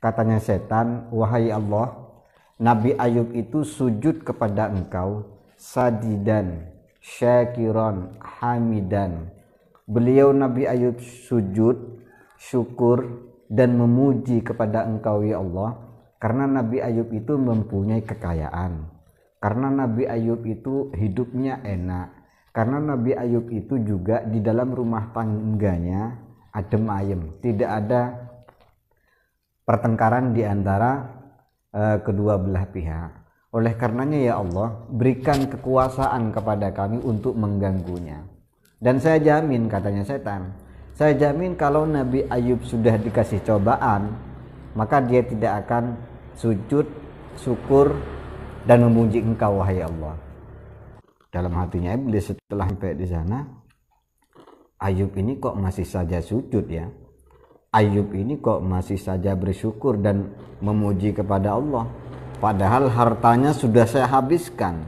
Katanya setan, wahai Allah, Nabi Ayub itu sujud kepada engkau, sajidan, syakiron, hamidan. Beliau Nabi Ayub sujud, syukur, dan memuji kepada engkau ya Allah, karena Nabi Ayub itu mempunyai kekayaan, karena Nabi Ayub itu hidupnya enak, karena Nabi Ayub itu juga di dalam rumah tangganya adem ayem, tidak ada pertengkaran di antara kedua belah pihak. Oleh karenanya ya Allah, berikan kekuasaan kepada kami untuk mengganggunya. Dan saya jamin, katanya setan, saya jamin kalau Nabi Ayub sudah dikasih cobaan, maka dia tidak akan sujud, syukur, dan memuji engkau wahai Allah. Dalam hatinya iblis setelah sampai di sana, Ayub ini kok masih saja sujud ya, Ayub ini kok masih saja bersyukur dan memuji kepada Allah, padahal hartanya sudah saya habiskan,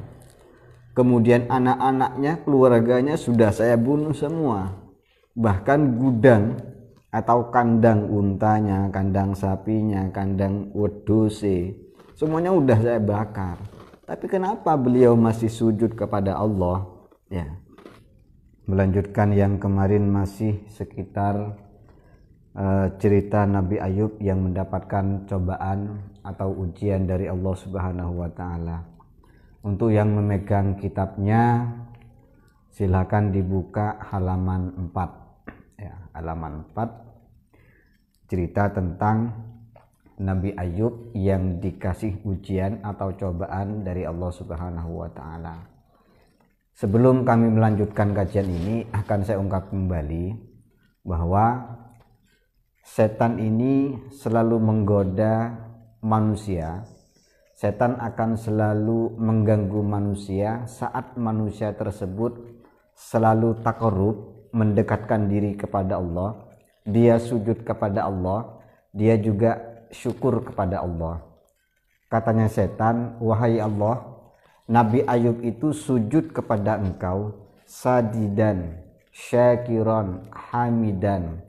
kemudian anak-anaknya, keluarganya sudah saya bunuh semua, bahkan gudang atau kandang untanya, kandang sapinya, kandang weduse, semuanya udah saya bakar. Tapi kenapa beliau masih sujud kepada Allah? Ya, melanjutkan yang kemarin masih sekitar cerita Nabi Ayub yang mendapatkan cobaan atau ujian dari Allah Subhanahu wa taala. Untuk yang memegang kitabnya silakan dibuka halaman 4 ya, halaman 4, cerita tentang Nabi Ayub yang dikasih ujian atau cobaan dari Allah Subhanahu wa taala. Sebelum kami melanjutkan kajian ini, akan saya ungkap kembali bahwa setan ini selalu menggoda manusia. Setan akan selalu mengganggu manusia saat manusia tersebut selalu takarrub, mendekatkan diri kepada Allah. Dia sujud kepada Allah, dia juga syukur kepada Allah. Katanya setan, wahai Allah, Nabi Ayub itu sujud kepada engkau, sajidan, syakiron, hamidan.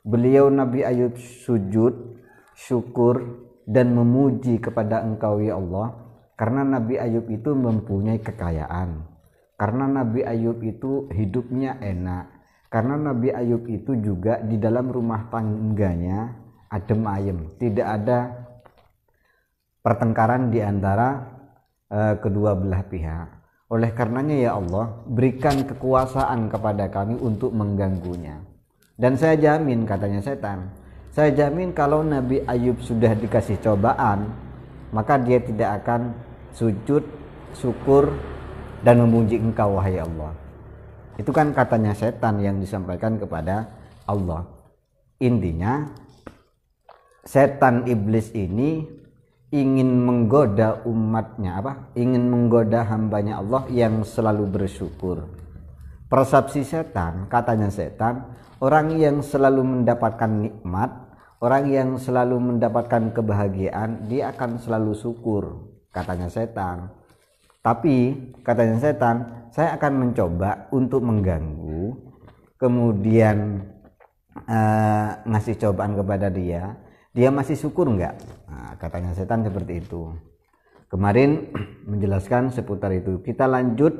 Beliau Nabi Ayub sujud, syukur, dan memuji kepada engkau ya Allah, karena Nabi Ayub itu mempunyai kekayaan, karena Nabi Ayub itu hidupnya enak, karena Nabi Ayub itu juga di dalam rumah tangganya adem ayem, tidak ada pertengkaran di antara kedua belah pihak. Oleh karenanya ya Allah, berikan kekuasaan kepada kami untuk mengganggunya. Dan saya jamin, katanya setan, saya jamin kalau Nabi Ayub sudah dikasih cobaan, maka dia tidak akan sujud, syukur, dan memuji engkau wahai Allah. Itu kan katanya setan yang disampaikan kepada Allah. Intinya setan iblis ini ingin menggoda umatnya, ingin menggoda hambanya Allah yang selalu bersyukur. Persepsi setan, katanya setan, orang yang selalu mendapatkan nikmat, orang yang selalu mendapatkan kebahagiaan, dia akan selalu syukur, katanya setan. Tapi katanya setan, saya akan mencoba untuk mengganggu, kemudian ngasih cobaan kepada dia masih syukur enggak? Nah, katanya setan seperti itu. Kemarin menjelaskan seputar itu. Kita lanjut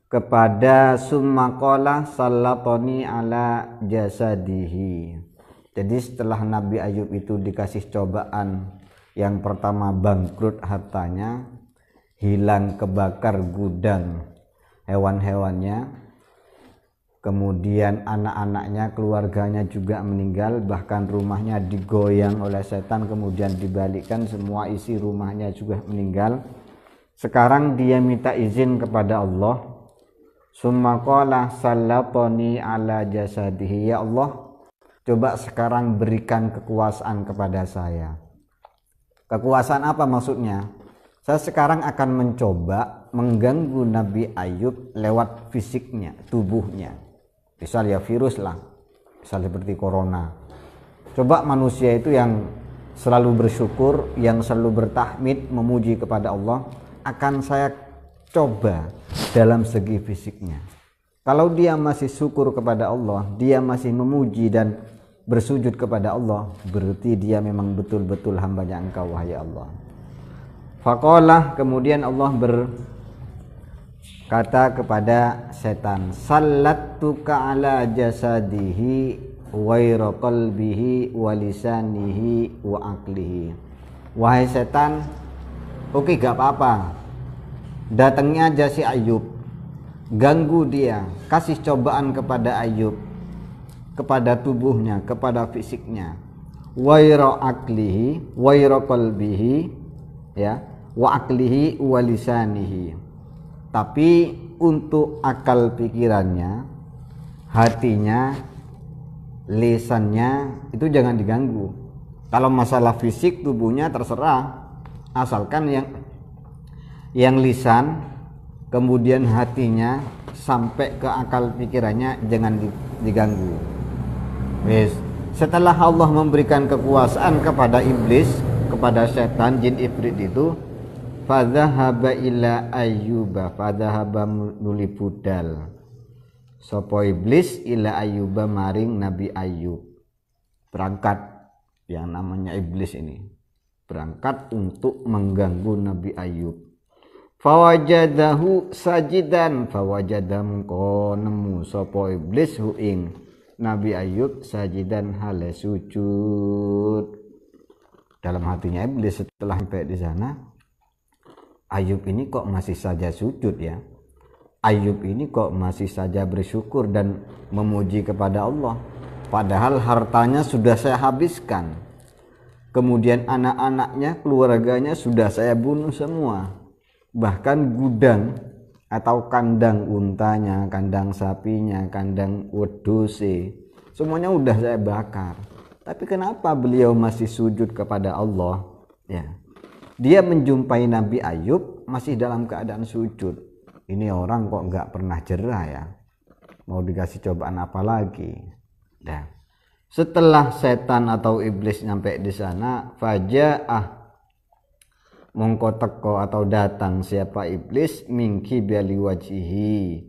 kepada summakola sallatoni ala jasadihi. Jadi setelah Nabi Ayub itu dikasih cobaan, yang pertama bangkrut hartanya, hilang kebakar gudang hewan-hewannya, kemudian anak-anaknya, keluarganya juga meninggal, bahkan rumahnya digoyang oleh setan, kemudian dibalikkan, semua isi rumahnya juga meninggal. Sekarang dia minta izin kepada Allah. Summa qala sallatoni ala jasadihi, ya Allah, coba sekarang berikan kekuasaan kepada saya. Kekuasaan apa maksudnya? Saya sekarang akan mencoba mengganggu Nabi Ayub lewat fisiknya, tubuhnya. Misal ya virus lah, misal seperti corona. Coba manusia itu yang selalu bersyukur, yang selalu bertahmid, memuji kepada Allah, akan saya coba dalam segi fisiknya. Kalau dia masih syukur kepada Allah, dia masih memuji dan bersujud kepada Allah, berarti dia memang betul-betul hambanya Engkau wahai Allah. Faqalah, kemudian Allah berkata kepada setan, sallattuka ala jasadihi waira qalbihi wa lisanihi wa aqlihi. Wahai setan, oke, gak apa-apa, datangnya aja si Ayub, ganggu dia, kasih cobaan kepada Ayub, kepada tubuhnya, kepada fisiknya, waira aqlihi, waira qalbihi, ya, wa aqlihi wa lisanihi. Tapi untuk akal pikirannya, hatinya, lisannya itu jangan diganggu. Kalau masalah fisik tubuhnya terserah, asalkan yang lisan, kemudian hatinya sampai ke akal pikirannya jangan diganggu. Yes. Setelah Allah memberikan kekuasaan kepada iblis, kepada setan, jin ifrit itu, fadzahaba ila ayyuba, fadzahaba nuli budal sapa iblis ila ayyuba maring Nabi Ayub. Berangkat, yang namanya iblis ini berangkat untuk mengganggu Nabi Ayub. Fawajadahu sajidan, fawajadam ko nemu sapa iblis hu ing Nabi Ayub sajidan hale sujud. Dalam hatinya iblis setelah sampai di sana, Ayub ini kok masih saja sujud ya, Ayub ini kok masih saja bersyukur dan memuji kepada Allah, padahal hartanya sudah saya habiskan, kemudian anak-anaknya, keluarganya sudah saya bunuh semua, bahkan gudang atau kandang untanya, kandang sapinya, kandang weduse, semuanya udah saya bakar. Tapi kenapa beliau masih sujud kepada Allah? Ya, dia menjumpai Nabi Ayub masih dalam keadaan sujud. Ini orang kok nggak pernah jerah ya, mau dikasih cobaan apa lagi? Nah, setelah setan atau iblis nyampe di sana, faja'ah, mongko teko atau datang siapa iblis, mingki biali wajihi,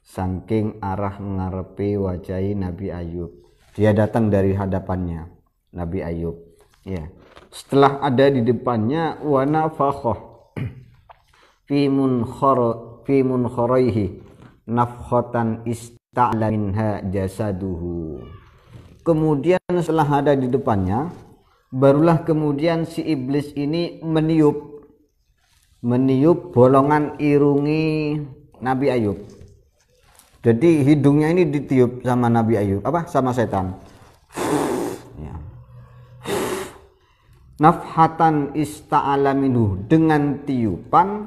saking arah ngarepe wajahi Nabi Ayub. Dia datang dari hadapannya Nabi Ayub. Ya. Setelah ada di depannya, wa nafakhoh fi munkhoraihi nafkhatan ista'la minha jasaduhu. Kemudian setelah ada di depannya, barulah kemudian si iblis ini meniup bolongan irungi Nabi Ayub. Jadi hidungnya ini ditiup sama Nabi Ayub, sama setan. Nafhatan ista'ala minhu, dengan tiupan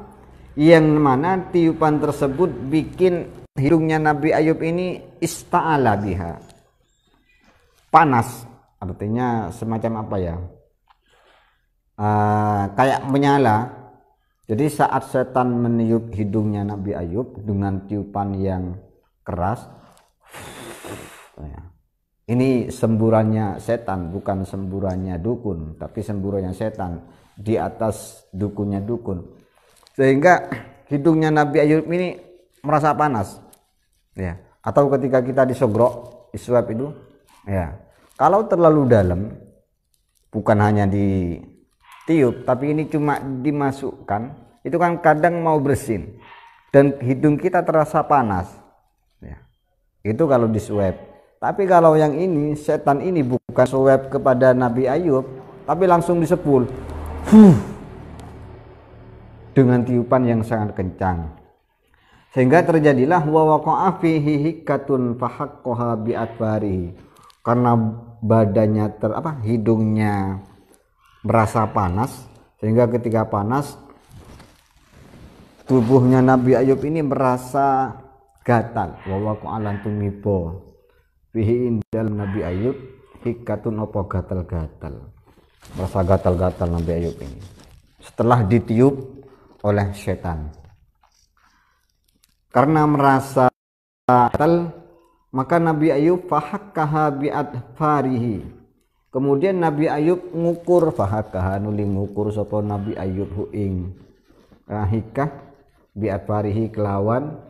yang mana tiupan tersebut bikin hidungnya Nabi Ayub ini ista'ala biha, panas, artinya semacam apa ya, kayak menyala. Jadi saat setan meniup hidungnya Nabi Ayub dengan tiupan yang keras, ini semburannya setan, bukan semburannya dukun, tapi semburannya setan di atas dukunnya dukun, sehingga hidungnya Nabi Ayub ini merasa panas ya. Atau ketika kita disogrok, disuap itu ya, kalau terlalu dalam, bukan hanya ditiup tapi ini cuma dimasukkan, itu kan kadang mau bersin dan hidung kita terasa panas ya. Itu kalau disuap. Tapi kalau yang ini, setan ini bukan suap kepada Nabi Ayub, tapi langsung disepul dengan tiupan yang sangat kencang, sehingga terjadilah wa waqa'a fihi hikatun fahaqqaha bi'atbarihi, karena badannya hidungnya merasa panas, sehingga ketika panas tubuhnya Nabi Ayub ini merasa gatal. Wa waqa'a lan tumibo fihi dalam Nabi Ayub hikatun opo gatal-gatal, merasa gatal-gatal Nabi Ayub ini setelah ditiup oleh setan. Karena merasa gatal, maka Nabi Ayub fahakkaha bi'adfarihi, kemudian Nabi Ayub ngukur, fahakkaha nuli ngukur sapa Nabi Ayub hu ing hikah bi'adfarihi kelawan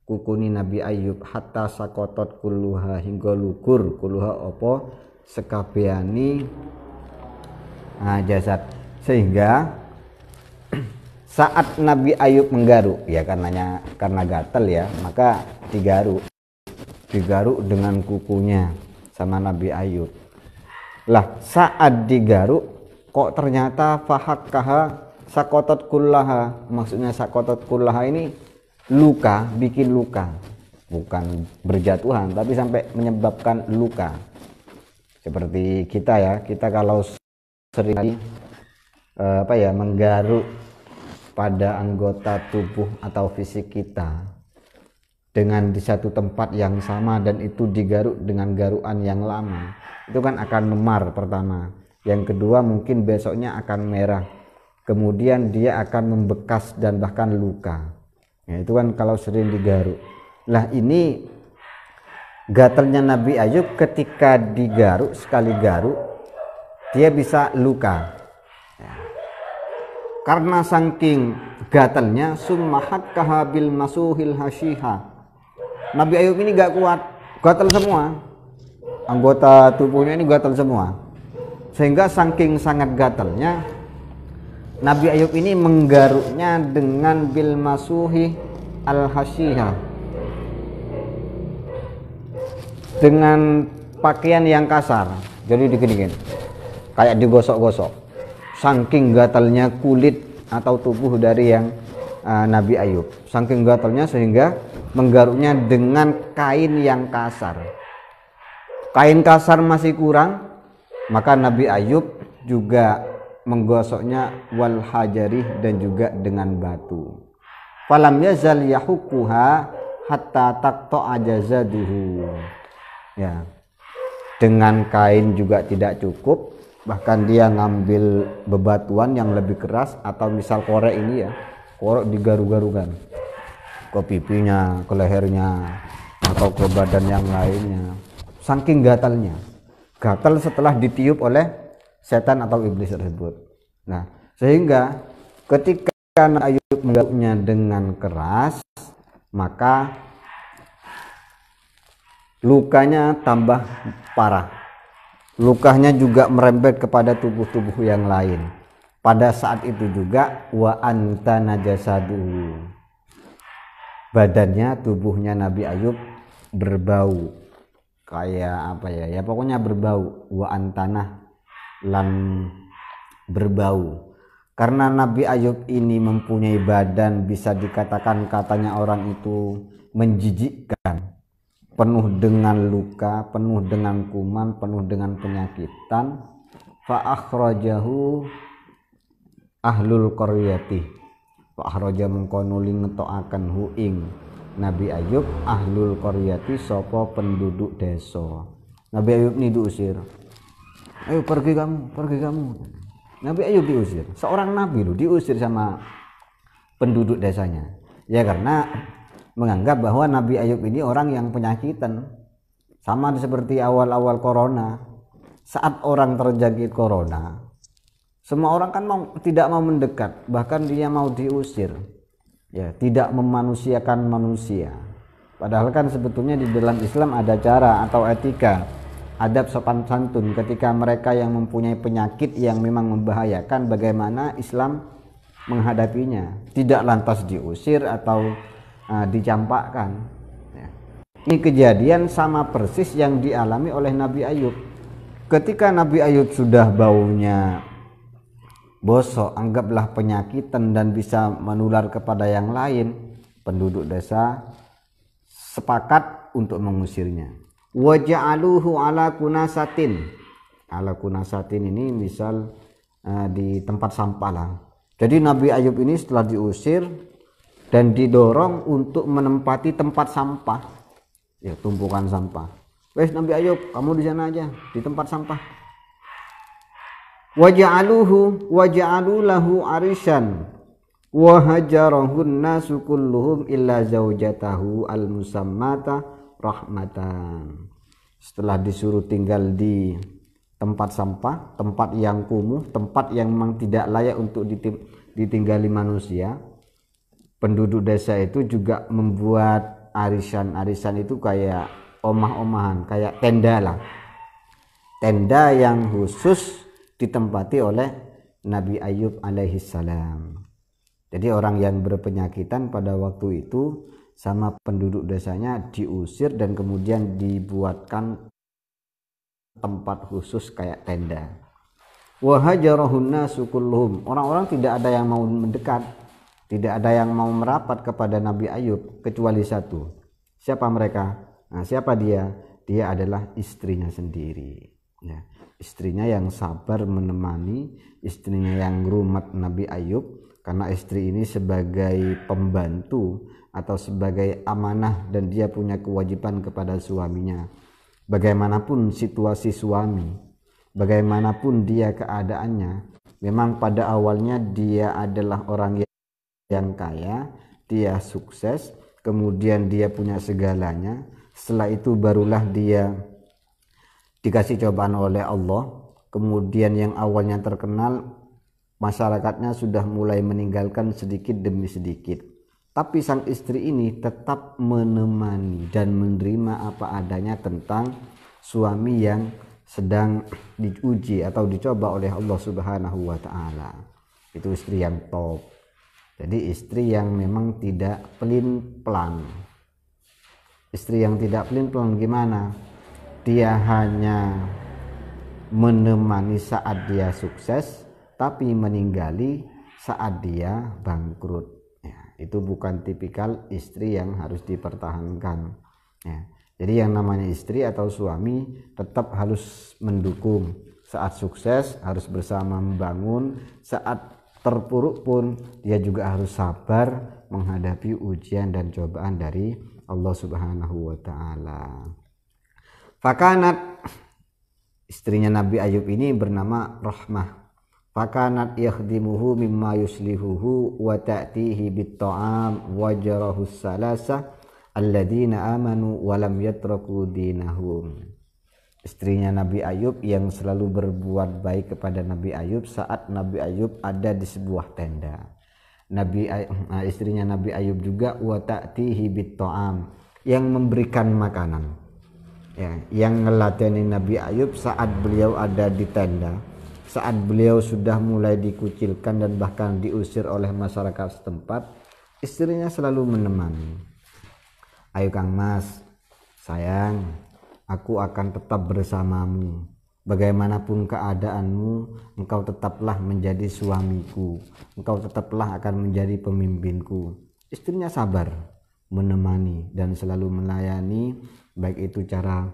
kukuni Nabi Ayub, hatta sakotot kulluha, hingga lugur kulluha opo sekabiani jasad, sehingga saat Nabi Ayub menggaruk ya karena gatal ya, maka digaruk dengan kukunya sama Nabi Ayub. Lah saat digaruk kok ternyata fahakkaha sakotot kullaha, maksudnya sakotot kullaha ini luka, bikin luka, bukan berjatuhan tapi sampai menyebabkan luka. Seperti kita ya, kita kalau sering menggaruk pada anggota tubuh atau fisik kita dengan di satu tempat yang sama dan itu digaruk dengan garukan yang lama, itu kan akan memar pertama, yang kedua mungkin besoknya akan merah, kemudian dia akan membekas dan bahkan luka ya, itu kan kalau sering digaruk. Lah ini gatalnya Nabi Ayub ketika digaruk, sekali garuk dia bisa luka ya. Karena saking gatalnya summahat kahabil masuhil hasyiha, Nabi Ayub ini gak kuat, gatal semua, anggota tubuhnya ini gatal semua, sehingga saking sangat gatalnya Nabi Ayub ini menggaruknya dengan bil masuhi al hasyiha, dengan pakaian yang kasar, jadi dikit-dikit kayak digosok-gosok, saking gatalnya kulit atau tubuh dari yang Nabi Ayub, saking gatalnya sehingga menggaruknya dengan kain yang kasar. Kain kasar masih kurang, maka Nabi Ayub juga menggosoknya wal hajari, dan juga dengan batu. Falam yazal yahukuha hatta taqta'a jazaduhu ya, dengan kain juga tidak cukup, bahkan dia ngambil bebatuan yang lebih keras, atau misal korek ini ya, korek digaru-garukan ke pipinya, ke lehernya, atau ke badan yang lainnya, saking gatalnya, gatal setelah ditiup oleh setan atau iblis tersebut. Nah sehingga ketika Nabi Ayub menggaruknya dengan keras, maka lukanya tambah parah, lukanya juga merembet kepada tubuh-tubuh yang lain. Pada saat itu juga wa anta najasadu, badannya, tubuhnya Nabi Ayub berbau kayak apa ya, pokoknya berbau, wa antanah lan berbau. Karena Nabi Ayub ini mempunyai badan bisa dikatakan katanya orang itu menjijikkan, penuh dengan luka, penuh dengan kuman, penuh dengan penyakitan. Fa akhrajahu ahlul qaryati, fa akhraja mengkonuli ngetokaken hu ing Nabi Ayub ahlul qaryati, sapa penduduk desa. Nabi Ayub ini diusir, ayo pergi kamu. Nabi Ayub diusir, seorang nabi loh diusir sama penduduk desanya ya, karena menganggap bahwa Nabi Ayub ini orang yang penyakitan. Sama seperti awal-awal corona, saat orang terjangkit corona, semua orang kan tidak mau mendekat, bahkan dia mau diusir ya, tidak memanusiakan manusia. Padahal kan sebetulnya di dalam Islam ada cara atau etika, adab sopan santun ketika mereka yang mempunyai penyakit yang memang membahayakan, bagaimana Islam menghadapinya, tidak lantas diusir atau dicampakkan ya. Ini kejadian sama persis yang dialami oleh Nabi Ayub. Ketika Nabi Ayub sudah baunya bosok, anggaplah penyakitan dan bisa menular kepada yang lain, penduduk desa sepakat untuk mengusirnya. Waja'aluhu ala kunasatin. Ala kunasatin ini misal di tempat sampah lah. Jadi Nabi Ayub ini setelah diusir dan didorong untuk menempati tempat sampah ya, tumpukan sampah. Wes Nabi Ayub, kamu di sana aja di tempat sampah. Waja'alu lahu arishan wa hajarahun nasu kulluhum illa zaujatahu al-musammata rahmatan. Setelah disuruh tinggal di tempat sampah, tempat yang kumuh, tempat yang memang tidak layak untuk ditinggali manusia, penduduk desa itu juga membuat arisan. Arisan itu kayak omah-omahan, kayak tenda lah, tenda yang khusus ditempati oleh Nabi Ayub alaihissalam. Jadi orang yang berpenyakitan pada waktu itu sama penduduk desanya diusir dan kemudian dibuatkan tempat khusus kayak tenda. Wa hajarahunna sukulluhum. Orang-orang tidak ada yang mau mendekat, tidak ada yang mau merapat kepada Nabi Ayub kecuali satu. Siapa mereka? Nah, siapa dia? Dia adalah istrinya sendiri. Ya, istrinya yang sabar menemani, istrinya yang rumat Nabi Ayub, karena istri ini sebagai pembantu atau sebagai amanah dan dia punya kewajiban kepada suaminya. Bagaimanapun situasi suami, bagaimanapun dia keadaannya, memang pada awalnya dia adalah orang yang kaya, dia sukses, kemudian dia punya segalanya. Setelah itu barulah dia dikasih cobaan oleh Allah. Kemudian yang awalnya terkenal, masyarakatnya sudah mulai meninggalkan sedikit demi sedikit. Tapi sang istri ini tetap menemani dan menerima apa adanya tentang suami yang sedang diuji atau dicoba oleh Allah Subhanahu wa taala. Itu istri yang top. Jadi istri yang memang tidak pelin-pelan. Istri yang tidak pelin-pelan gimana? Dia hanya menemani saat dia sukses, tapi meninggali saat dia bangkrut. Ya, itu bukan tipikal istri yang harus dipertahankan. Ya, jadi yang namanya istri atau suami tetap harus mendukung. Saat sukses harus bersama membangun, saat terpuruk pun dia juga harus sabar menghadapi ujian dan cobaan dari Allah Subhanahu wa taala. Fakanat, istrinya Nabi Ayub ini bernama Rahmah. Fakanat yakhdimuhu mimma yuslihuhu wa ta'tihi bit-ta'am wa jarahus salasa alladzina amanu wa lam yatraku dinahum. Istrinya Nabi Ayub yang selalu berbuat baik kepada Nabi Ayub saat Nabi Ayub ada di sebuah tenda. Istrinya Nabi Ayub juga wa ta'tihi bit-ta'am, yang memberikan makanan. Ya, yang ngelateni Nabi Ayub saat beliau ada di tenda, saat beliau sudah mulai dikucilkan dan bahkan diusir oleh masyarakat setempat, istrinya selalu menemani. Ayo Kang Mas, sayang, aku akan tetap bersamamu. Bagaimanapun keadaanmu, engkau tetaplah menjadi suamiku. Engkau tetaplah akan menjadi pemimpinku. Istrinya sabar, menemani dan selalu melayani, baik itu cara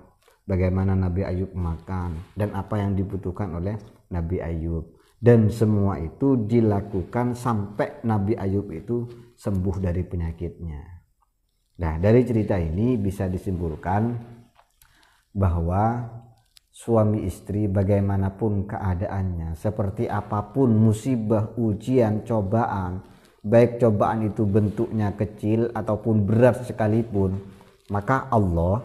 bagaimana Nabi Ayub makan dan apa yang dibutuhkan oleh Nabi Ayub. Dan semua itu dilakukan sampai Nabi Ayub itu sembuh dari penyakitnya. Nah, dari cerita ini bisa disimpulkan bahwa suami istri bagaimanapun keadaannya, seperti apapun musibah, ujian, cobaan, baik cobaan itu bentuknya kecil ataupun berat sekalipun, maka Allah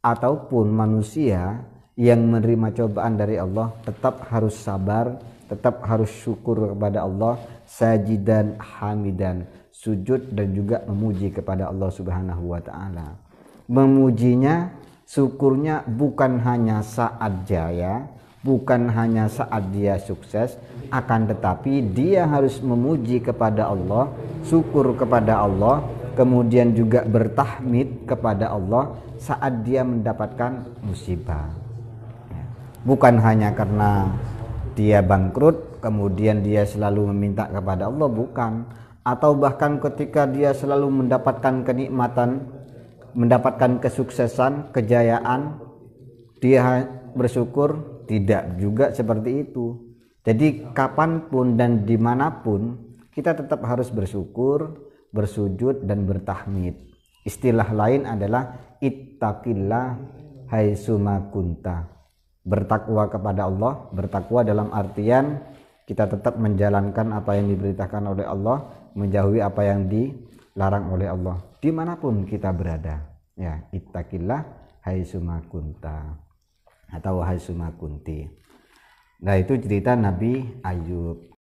ataupun manusia yang menerima cobaan dari Allah tetap harus sabar, tetap harus syukur kepada Allah, sajidan hamidan, sujud dan juga memuji kepada Allah Subhanahu wa taala. Memujinya, syukurnya bukan hanya saat jaya, bukan hanya saat dia sukses, akan tetapi dia harus memuji kepada Allah, syukur kepada Allah, kemudian juga bertahmid kepada Allah saat dia mendapatkan musibah. Bukan hanya karena dia bangkrut kemudian dia selalu meminta kepada Allah, bukan. Atau bahkan ketika dia selalu mendapatkan kenikmatan, mendapatkan kesuksesan, kejayaan, dia bersyukur, tidak juga seperti itu. Jadi kapanpun dan dimanapun kita tetap harus bersyukur, bersujud dan bertahmid. Istilah lain adalah ittaqillah haitsuma kunta. Bertakwa kepada Allah, bertakwa dalam artian kita tetap menjalankan apa yang diperintahkan oleh Allah, menjauhi apa yang dilarang oleh Allah dimanapun kita berada. Ya, ittaqillah haitsuma kunta atau haitsuma kunti. Nah, itu cerita Nabi Ayub.